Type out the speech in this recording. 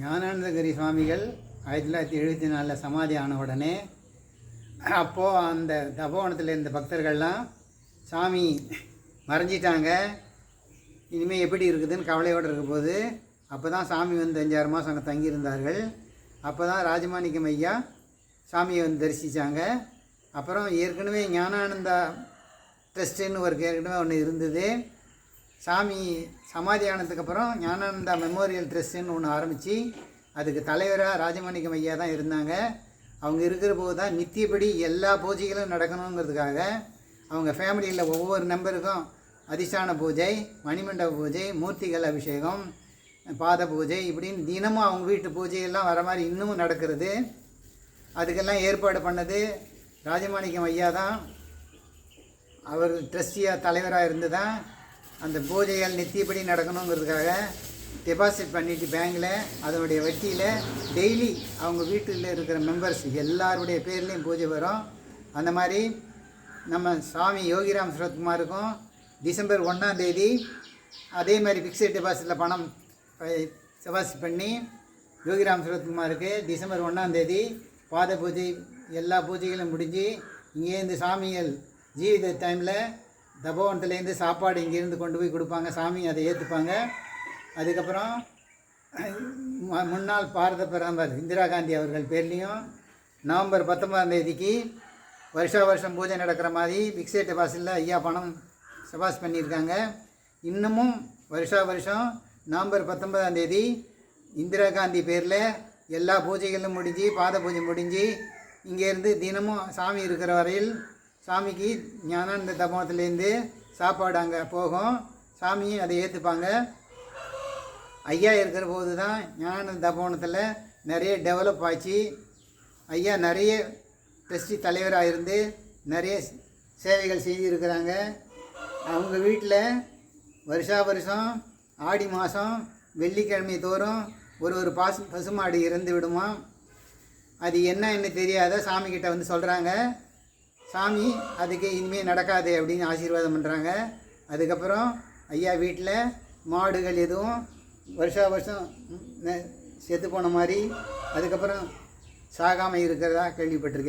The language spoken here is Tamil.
ஞானானந்தகிரி சுவாமிகள் 1974 சமாதி ஆன உடனே அப்போது அந்த தபோவனத்தில் இருந்த பக்தர்கள்லாம் சாமி மறைஞ்சிட்டாங்க, இனிமேல் எப்படி இருக்குதுன்னு கவலையோடு இருக்கும்போது அப்போ தான் சாமி வந்து 5-6 மாதம் அங்கே தங்கியிருந்தார்கள். அப்போ தான் ராஜமாணிக்கம் ஐயா சாமியை வந்து தரிசித்தாங்க. அப்புறம் ஏற்கனவே ஞானானந்தா ட்ரஸ்ட்டுன்னு ஒரு ஏற்கனவே ஒன்று இருந்தது. சாமி சமாதி ஆனதுக்கப்புறம் ஞானானந்தா மெமோரியல் ட்ரஸ்ட்டுன்னு ஒன்று ஆரம்பித்து அதுக்கு தலைவராக ராஜமாணிக்கம் ஐயா தான் இருந்தாங்க. அவங்க இருக்கிற போது தான் நித்தியப்படி எல்லா பூஜைகளும் நடக்கணுங்கிறதுக்காக அவங்க ஃபேமிலியில் ஒவ்வொரு நம்பருக்கும் அதிஷ்டான பூஜை, மணிமண்டப பூஜை, மூர்த்திகள் அபிஷேகம், பாத பூஜை இப்படின்னு தினமும் அவங்க வீட்டு பூஜையெல்லாம் வர மாதிரி இன்னமும் நடக்கிறது. அதுக்கெல்லாம் ஏற்பாடு பண்ணது ராஜமாணிக்கம் ஐயா தான். அவர் ட்ரஸ்டியாக தலைவராக இருந்து தான் அந்த பூஜைகள் நித்தியப்படி நடக்கணுங்கிறதுக்காக டெபாசிட் பண்ணிவிட்டு பேங்கில் அதனுடைய வட்டியில் டெய்லி அவங்க வீட்டில் இருக்கிற மெம்பர்ஸ் எல்லாருடைய பேர்லேயும் பூஜை வரும். அந்த மாதிரி நம்ம சுவாமி யோகிராம் சுரத்குமாருக்கும் டிசம்பர் 1ஆம் தேதி அதே மாதிரி ஃபிக்ஸட் டெபாசிட்டில் பணம் டெபாசிட் பண்ணி யோகிராம் சுரத்குமாருக்கு டிசம்பர் 1ஆம் தேதி பாத பூஜை எல்லா பூஜைகளும் முடிஞ்சு இங்கேருந்து சாமிகள் ஜீவித டைமில் தபோவனத்துலேருந்து சாப்பாடு இங்கேருந்து கொண்டு போய் கொடுப்பாங்க. சாமி அதை ஏற்றுப்பாங்க. அதுக்கப்புறம் முன்னாள் பாரத பிரதமர் இந்திரா காந்தி அவர்கள் பேர்லேயும் நவம்பர் 19ஆம் தேதிக்கு வருஷம் பூஜை நடக்கிற மாதிரி ஃபிக்ஸட் டெபாசிட்டில் ஐயா பணம் டெபாசிட் பண்ணியிருக்காங்க. இன்னமும் வருஷம் நவம்பர் 19ஆம் தேதி இந்திரா காந்தி பேரில் எல்லா பூஜைகளும் முடிஞ்சு பாத பூஜை முடிஞ்சு இங்கேருந்து தினமும் சாமி இருக்கிற வரையில் சாமிக்கு ஞானானந்த தபோவனத்துலேருந்து சாப்பாடு அங்கே போகும். சாமியும் அதை ஏற்றுப்பாங்க. ஐயா இருக்கிற போது தான் ஞானானந்த தபோவனத்தில் நிறைய டெவலப் ஆச்சு. ஐயா நிறைய ட்ரஸ்டி தலைவராக இருந்து நிறைய சேவைகள் செய்திருக்கிறாங்க. அவங்க வீட்டில் வருஷம் ஆடி மாதம் வெள்ளிக்கிழமை தோறும் ஒரு பசுமாடு இறந்து விடுமா. அது என்ன தெரியாத சாமிக்கிட்ட வந்து சொல்கிறாங்க. சாமி அதுக்கு இனிமேல் நடக்காது அப்படின்னு ஆசீர்வாதம் பண்ணுறாங்க. அதுக்கப்புறம் ஐயா வீட்டில் மாடுகள் எதுவும் வருஷம் செத்து போன மாதிரி அதுக்கப்புறம் சாகாமல் இருக்கிறதா கேள்விப்பட்டிருக்கேன்.